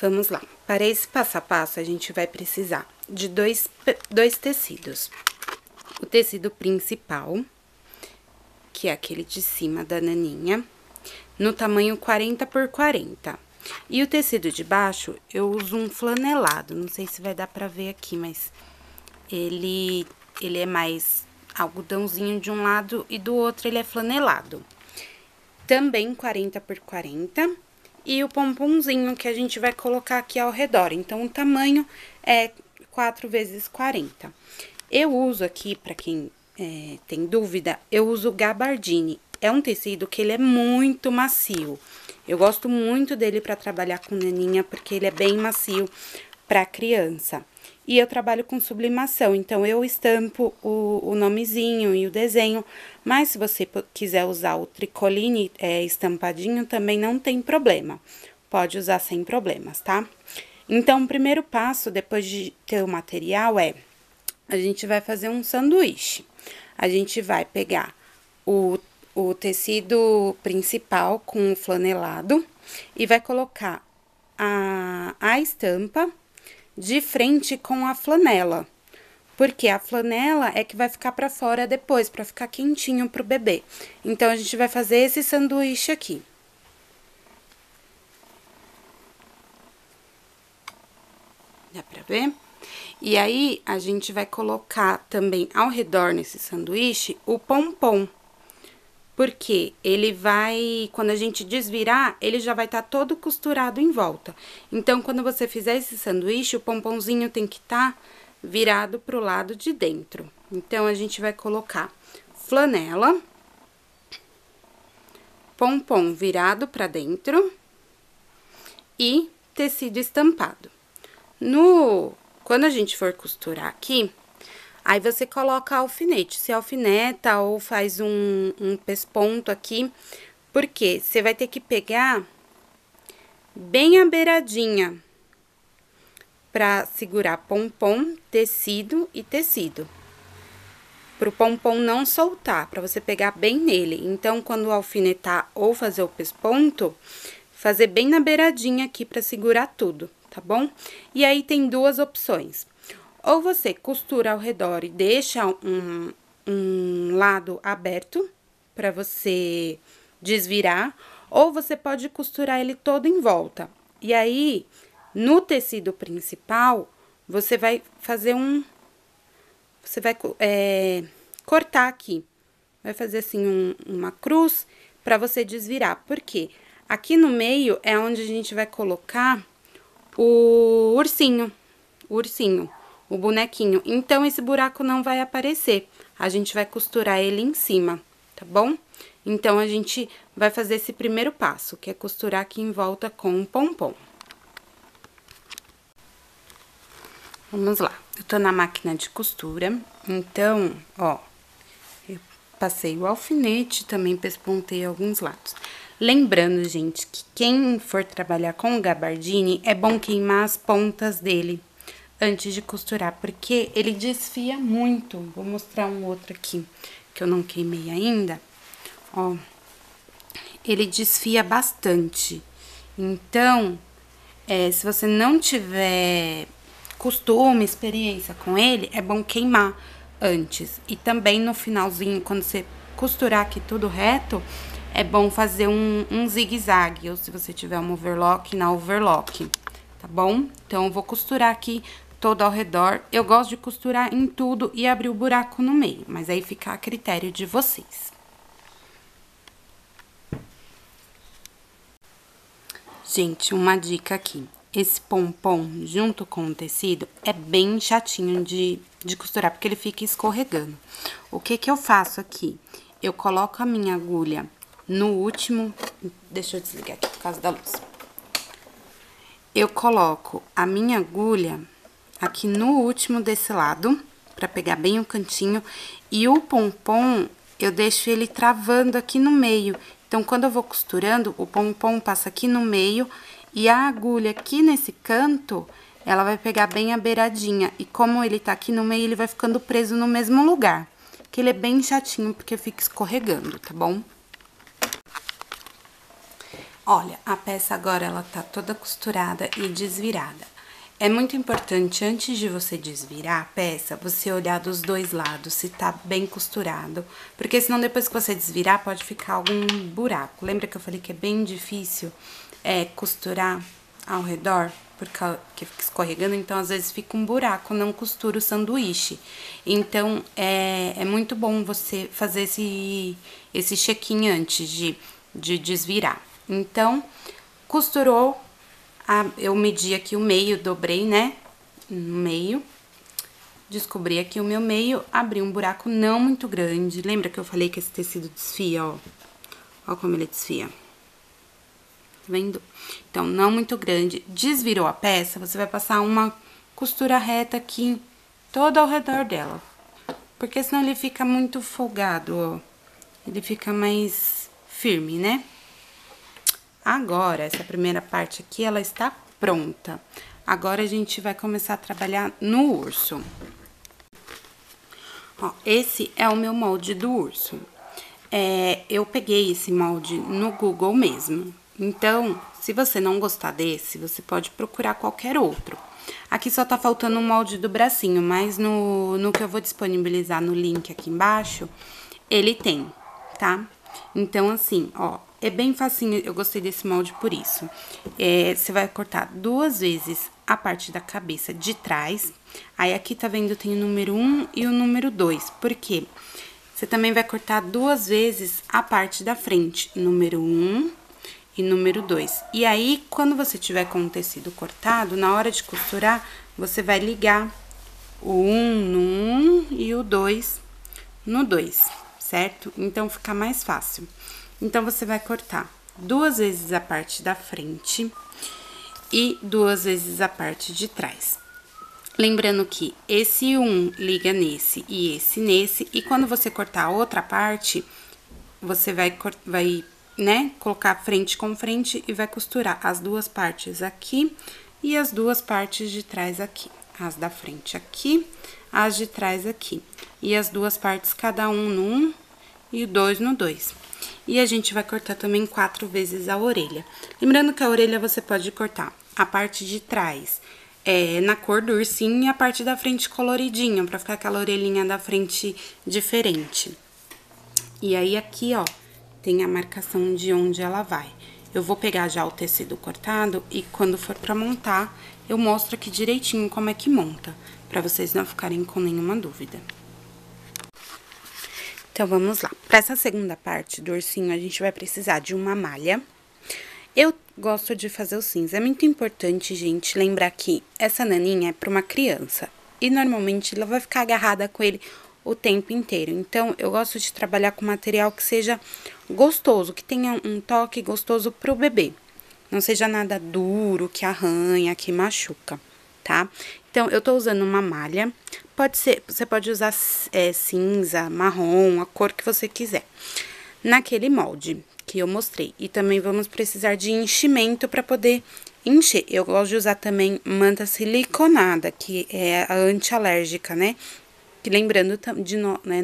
Vamos lá. Para esse passo a passo, a gente vai precisar de dois tecidos. O tecido principal, que é aquele de cima da naninha, no tamanho 40 por 40. E o tecido de baixo, eu uso um flanelado. Não sei se vai dar pra ver aqui, mas ele é mais algodãozinho de um lado e do outro ele é flanelado. Também 40 por 40. E o pomponzinho que a gente vai colocar aqui ao redor. Então, o tamanho é 4 vezes 40. Eu uso aqui, pra quem tem dúvida, eu uso o gabardine. É um tecido que ele é muito macio. Eu gosto muito dele pra trabalhar com naninha, porque ele é bem macio pra criança. E eu trabalho com sublimação, então eu estampo o nomezinho e o desenho. Mas se você quiser usar o tricoline estampadinho, também não tem problema. Pode usar sem problemas, tá? Então, o primeiro passo, depois de ter o material, a gente vai fazer um sanduíche. A gente vai pegar o tecido principal com o flanelado e vai colocar a estampa de frente com a flanela, porque a flanela é que vai ficar pra fora depois, pra ficar quentinho pro bebê. Então, a gente vai fazer esse sanduíche aqui. Dá pra ver? E aí, a gente vai colocar também ao redor nesse sanduíche o pompom. Porque ele vai, quando a gente desvirar, ele já vai estar todo costurado em volta. Então, quando você fizer esse sanduíche, o pomponzinho tem que estar virado pro lado de dentro. Então, a gente vai colocar flanela, pompom virado pra dentro e tecido estampado. Quando a gente for costurar aqui, aí você coloca alfinete, se alfineta ou faz um pesponto aqui, porque você vai ter que pegar bem a beiradinha pra segurar pompom, tecido e tecido. Pro pompom não soltar, pra você pegar bem nele. Então, quando alfinetar ou fazer o pesponto, fazer bem na beiradinha aqui pra segurar tudo, tá bom? E aí, tem duas opções. Ou você costura ao redor e deixa um lado aberto pra você desvirar, ou você pode costurar ele todo em volta. E aí, no tecido principal, você vai fazer você vai cortar aqui. Vai fazer assim uma cruz pra você desvirar. Por quê? Aqui no meio é onde a gente vai colocar o ursinho. O bonequinho. Então, esse buraco não vai aparecer. A gente vai costurar ele em cima, tá bom? Então, a gente vai fazer esse primeiro passo, que é costurar aqui em volta com o pompom. Vamos lá. Eu tô na máquina de costura, então, ó, eu passei o alfinete, também pespontei alguns lados. Lembrando, gente, que quem for trabalhar com o gabardine, é bom queimar as pontas dele antes de costurar, porque ele desfia muito. Vou mostrar um outro aqui, que eu não queimei ainda. Ó, ele desfia bastante. Então, se você não tiver costume, experiência com ele, é bom queimar antes. E também no finalzinho, quando você costurar aqui tudo reto, é bom fazer um zigue-zague, ou se você tiver um overlock, na overlock, tá bom? Então, eu vou costurar aqui todo ao redor. Eu gosto de costurar em tudo e abrir o buraco no meio, mas aí fica a critério de vocês. Gente, uma dica aqui. Esse pompom, junto com o tecido, é bem chatinho de costurar, porque ele fica escorregando. O que que eu faço aqui? Eu coloco a minha agulha no último... Deixa eu desligar aqui por causa da luz. Eu coloco a minha agulha aqui no último desse lado, pra pegar bem o cantinho. E o pompom, eu deixo ele travando aqui no meio. Então, quando eu vou costurando, o pompom passa aqui no meio e a agulha aqui nesse canto, ela vai pegar bem a beiradinha. E como ele tá aqui no meio, ele vai ficando preso no mesmo lugar. Que ele é bem chatinho, porque fica escorregando, tá bom? Olha, a peça agora, ela tá toda costurada e desvirada. É muito importante, antes de você desvirar a peça, você olhar dos dois lados, se tá bem costurado. Porque senão depois que você desvirar, pode ficar algum buraco. Lembra que eu falei que é bem difícil costurar ao redor? Porque fica escorregando, então às vezes fica um buraco, não costura o sanduíche. Então, é muito bom você fazer esse check-in antes de desvirar. Então, costurou, eu medi aqui o meio, dobrei, né, no meio, descobri aqui o meu meio, abri um buraco não muito grande. Lembra que eu falei que esse tecido desfia, ó? Ó como ele desfia. Tá vendo? Então, não muito grande. Desvirou a peça, você vai passar uma costura reta aqui, todo ao redor dela. Porque senão ele fica muito folgado, ó. Ele fica mais firme, né? Agora, essa primeira parte aqui, ela está pronta. Agora, a gente vai começar a trabalhar no urso. Ó, esse é o meu molde do urso. Eu peguei esse molde no Google mesmo. Então, se você não gostar desse, você pode procurar qualquer outro. Aqui só tá faltando o molde do bracinho, mas no que eu vou disponibilizar no link aqui embaixo, ele tem, tá? Então, assim, ó, é bem facinho, eu gostei desse molde por isso. Você vai cortar 2 vezes a parte da cabeça de trás. Aí, aqui, tá vendo, tem o número 1 e o número 2. Por quê? Você também vai cortar 2 vezes a parte da frente, número 1 e número 2. E aí, quando você tiver com o tecido cortado, na hora de costurar, você vai ligar o 1 no 1 e o 2 no 2, certo? Então, fica mais fácil. Então, você vai cortar 2 vezes a parte da frente e 2 vezes a parte de trás. Lembrando que esse 1 liga nesse e esse nesse, e quando você cortar a outra parte, você vai colocar frente com frente e vai costurar as 2 partes aqui e as 2 partes de trás aqui. As da frente aqui, as de trás aqui. E as 2 partes, cada um no 1 e o 2 no 2. E a gente vai cortar também 4 vezes a orelha. Lembrando que a orelha você pode cortar a parte de trás na cor do ursinho e a parte da frente coloridinha, pra ficar aquela orelhinha da frente diferente. E aí, aqui, ó, tem a marcação de onde ela vai. Eu vou pegar já o tecido cortado e quando for pra montar, eu mostro aqui direitinho como é que monta, pra vocês não ficarem com nenhuma dúvida. Então, vamos lá. Pra essa segunda parte do ursinho, a gente vai precisar de uma malha. Eu gosto de fazer o cinza. É muito importante, gente, lembrar que essa naninha é pra uma criança. E, normalmente, ela vai ficar agarrada com ele o tempo inteiro. Então, eu gosto de trabalhar com material que seja gostoso, que tenha um toque gostoso pro bebê. Não seja nada duro, que arranha, que machuca, tá? Então, eu tô usando uma malha. Pode ser, você pode usar cinza, marrom, a cor que você quiser. Naquele molde que eu mostrei. E também vamos precisar de enchimento para poder encher. Eu gosto de usar também manta siliconada, que é a antialérgica, né? Que lembrando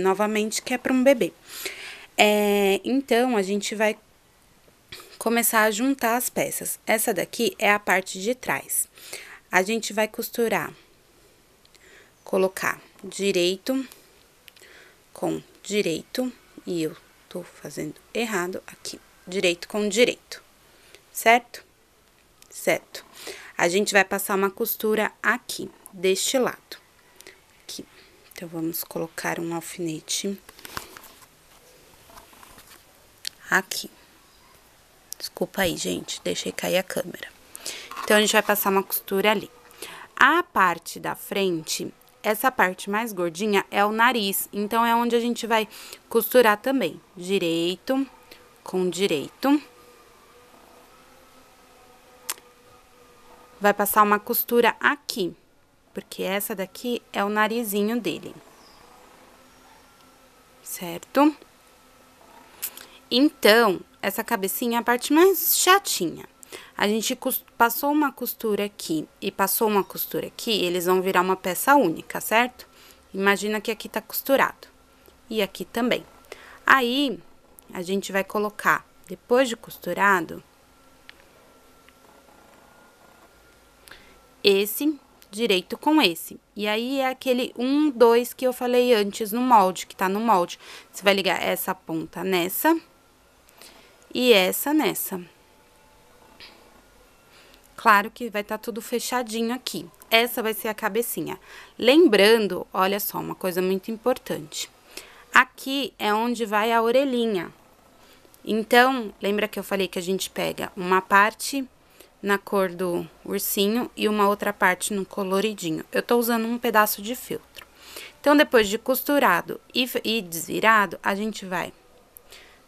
novamente que é para um bebê. Então, a gente vai começar a juntar as peças. Essa daqui é a parte de trás. A gente vai costurar, colocar direito com direito, e eu tô fazendo errado aqui, direito com direito, certo? Certo. A gente vai passar uma costura aqui, deste lado, aqui. Então, vamos colocar um alfinete aqui. Desculpa aí, gente, deixei cair a câmera. Então, a gente vai passar uma costura ali. A parte da frente, essa parte mais gordinha é o nariz, então é onde a gente vai costurar também. Direito com direito. Vai passar uma costura aqui, porque essa daqui é o narizinho dele. Certo? Então, essa cabecinha é a parte mais chatinha. A gente passou uma costura aqui e passou uma costura aqui, eles vão virar uma peça única, certo? Imagina que aqui tá costurado. E aqui também. Aí, a gente vai colocar, depois de costurado, esse direito com esse. E aí, é aquele 1, 2 que eu falei antes no molde, que tá no molde. Você vai ligar essa ponta nessa e essa nessa. Claro que vai estar tudo fechadinho aqui. Essa vai ser a cabecinha. Lembrando, olha só, uma coisa muito importante. Aqui é onde vai a orelhinha. Então, lembra que eu falei que a gente pega uma parte na cor do ursinho e uma outra parte no coloridinho. Eu tô usando um pedaço de feltro. Então, depois de costurado e desvirado, a gente vai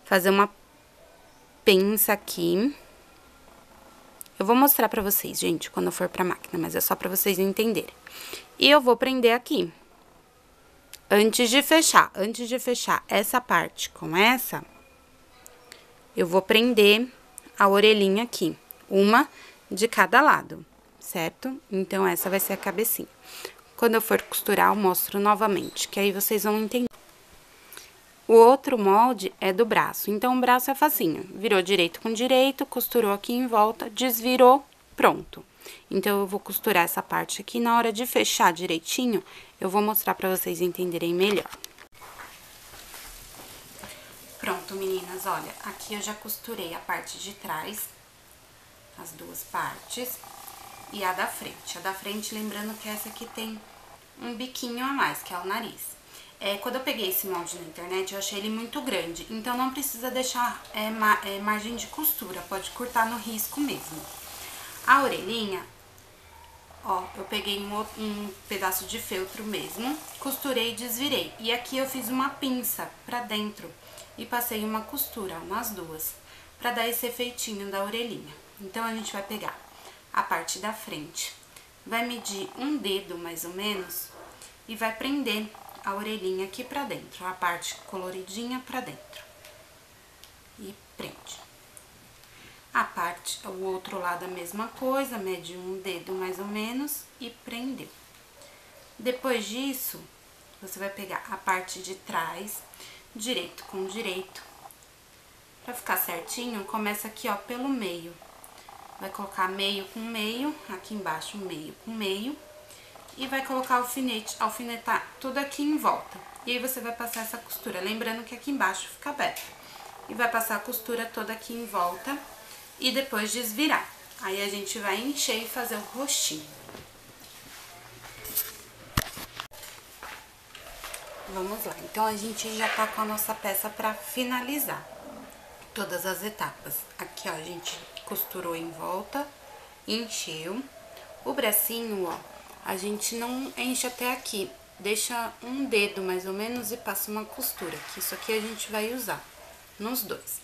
fazer uma pinça aqui. Eu vou mostrar pra vocês, gente, quando eu for pra máquina, mas é só pra vocês entenderem. E eu vou prender aqui. Antes de fechar essa parte com essa, eu vou prender a orelhinha aqui. Uma de cada lado, certo? Então, essa vai ser a cabecinha. Quando eu for costurar, eu mostro novamente, que aí vocês vão entender. O outro molde é do braço. Então, o braço é facinho. Virou direito com direito, costurou aqui em volta, desvirou, pronto. Então, eu vou costurar essa parte aqui. Na hora de fechar direitinho, eu vou mostrar pra vocês entenderem melhor. Pronto, meninas, olha, aqui eu já costurei a parte de trás, as duas partes, e a da frente. A da frente, lembrando que essa aqui tem um biquinho a mais, que é o nariz. Quando eu peguei esse molde na internet, eu achei ele muito grande, então não precisa deixar margem de costura, pode cortar no risco mesmo. A orelhinha, ó, eu peguei um pedaço de feltro mesmo, costurei e desvirei. E aqui eu fiz uma pinça pra dentro e passei uma costura, ó, nas duas, pra dar esse efeitinho da orelhinha. Então, a gente vai pegar a parte da frente, vai medir um dedo mais ou menos e vai prender a orelhinha aqui pra dentro, a parte coloridinha pra dentro. E prende. O outro lado a mesma coisa, mede um dedo mais ou menos e prendeu. Depois disso, você vai pegar a parte de trás, direito com direito. Pra ficar certinho, começa aqui, ó, pelo meio. Vai colocar meio com meio, aqui embaixo meio com meio. E vai colocar alfinete, alfinetar tudo aqui em volta. E aí, você vai passar essa costura, lembrando que aqui embaixo fica aberto. E vai passar a costura toda aqui em volta e depois desvirar. Aí, a gente vai encher e fazer o rostinho. Vamos lá, então, a gente já tá com a nossa peça pra finalizar todas as etapas. Aqui, ó, a gente costurou em volta, encheu. O bracinho, ó, a gente não enche até aqui, deixa um dedo mais ou menos e passa uma costura, que isso aqui a gente vai usar nos dois.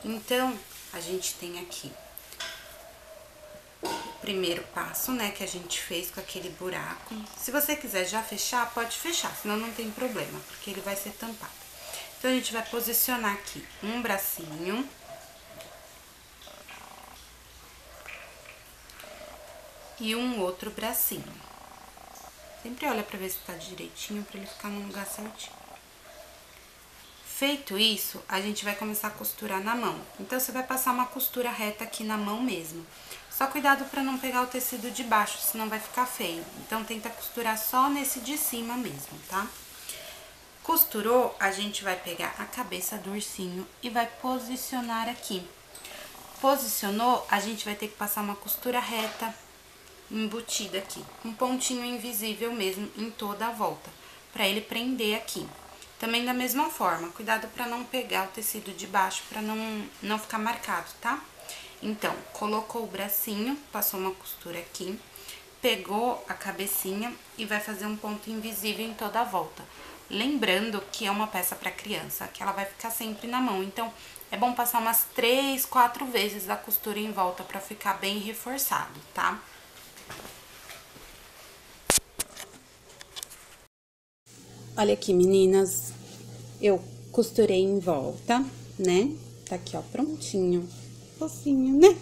Então, a gente tem aqui o primeiro passo, né, que a gente fez com aquele buraco. Se você quiser já fechar, pode fechar, senão não tem problema, porque ele vai ser tampado. Então, a gente vai posicionar aqui um bracinho. E um outro bracinho. Sempre olha pra ver se tá direitinho, pra ele ficar no lugar certinho. Feito isso, a gente vai começar a costurar na mão. Então, você vai passar uma costura reta aqui na mão mesmo. Só cuidado pra não pegar o tecido de baixo, senão vai ficar feio. Então, tenta costurar só nesse de cima mesmo, tá? Costurou, a gente vai pegar a cabeça do ursinho e vai posicionar aqui. Posicionou, a gente vai ter que passar uma costura reta, embutida aqui, um pontinho invisível mesmo em toda a volta, pra ele prender aqui. Também da mesma forma, cuidado pra não pegar o tecido de baixo, pra não ficar marcado, tá? Então, colocou o bracinho, passou uma costura aqui, pegou a cabecinha e vai fazer um ponto invisível em toda a volta. Lembrando que é uma peça pra criança, que ela vai ficar sempre na mão, então é bom passar umas 3, 4 vezes a costura em volta pra ficar bem reforçado, tá? Olha aqui, meninas, eu costurei em volta, né? Tá aqui, ó, prontinho, fofinho, né?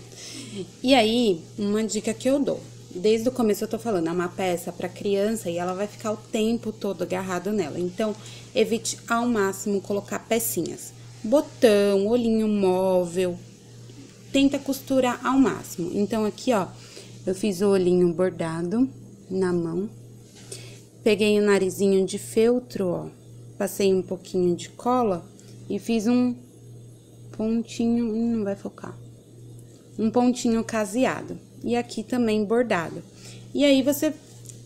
E aí, uma dica que eu dou, desde o começo eu tô falando, é uma peça pra criança e ela vai ficar o tempo todo agarrado nela. Então, evite ao máximo colocar pecinhas, botão, olhinho móvel, tenta costurar ao máximo. Então, aqui, ó, Eu fiz o olhinho bordado na mão. Peguei o narizinho de feltro, ó. Passei um pouquinho de cola e fiz um pontinho, não vai focar. Um pontinho caseado. E aqui também bordado. E aí, você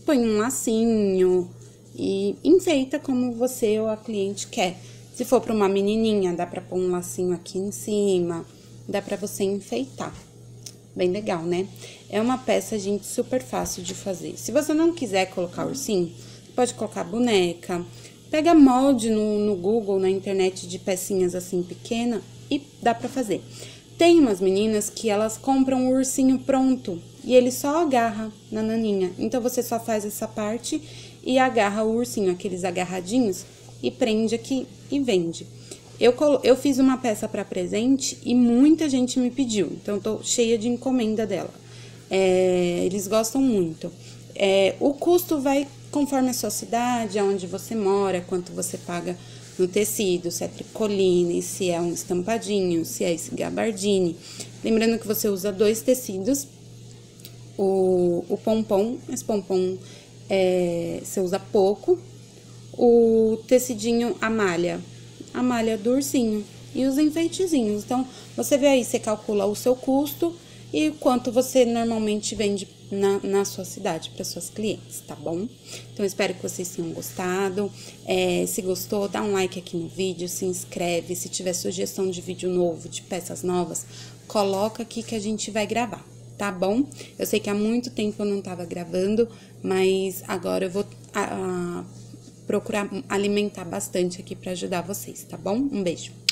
põe um lacinho e enfeita como você ou a cliente quer. Se for para uma menininha, dá pra pôr um lacinho aqui em cima, dá pra você enfeitar. Bem legal, né? É uma peça, gente, super fácil de fazer. Se você não quiser colocar ursinho, pode colocar boneca. Pega molde no Google, na internet, de pecinhas assim pequena e dá pra fazer. Tem umas meninas que elas compram o ursinho pronto e ele só agarra na naninha. Então, você só faz essa parte e agarra o ursinho, aqueles agarradinhos, e prende aqui e vende. Eu fiz uma peça para presente e muita gente me pediu, então tô cheia de encomenda dela. Eles gostam muito. O custo vai conforme a sua cidade, aonde você mora, quanto você paga no tecido, se é tricoline, se é um estampadinho, se é esse gabardine. Lembrando que você usa 2 tecidos, o pompom, esse pompom você usa pouco, o tecidinho, a malha do ursinho e os enfeitezinhos. Então, você vê aí, você calcula o seu custo e quanto você normalmente vende na sua cidade para suas clientes, tá bom? Então, espero que vocês tenham gostado. Se gostou, dá um like aqui no vídeo, se inscreve. Se tiver sugestão de vídeo novo, de peças novas, coloca aqui que a gente vai gravar, tá bom? Eu sei que há muito tempo eu não tava gravando, mas agora eu vou procurar alimentar bastante aqui pra ajudar vocês, tá bom? Um beijo!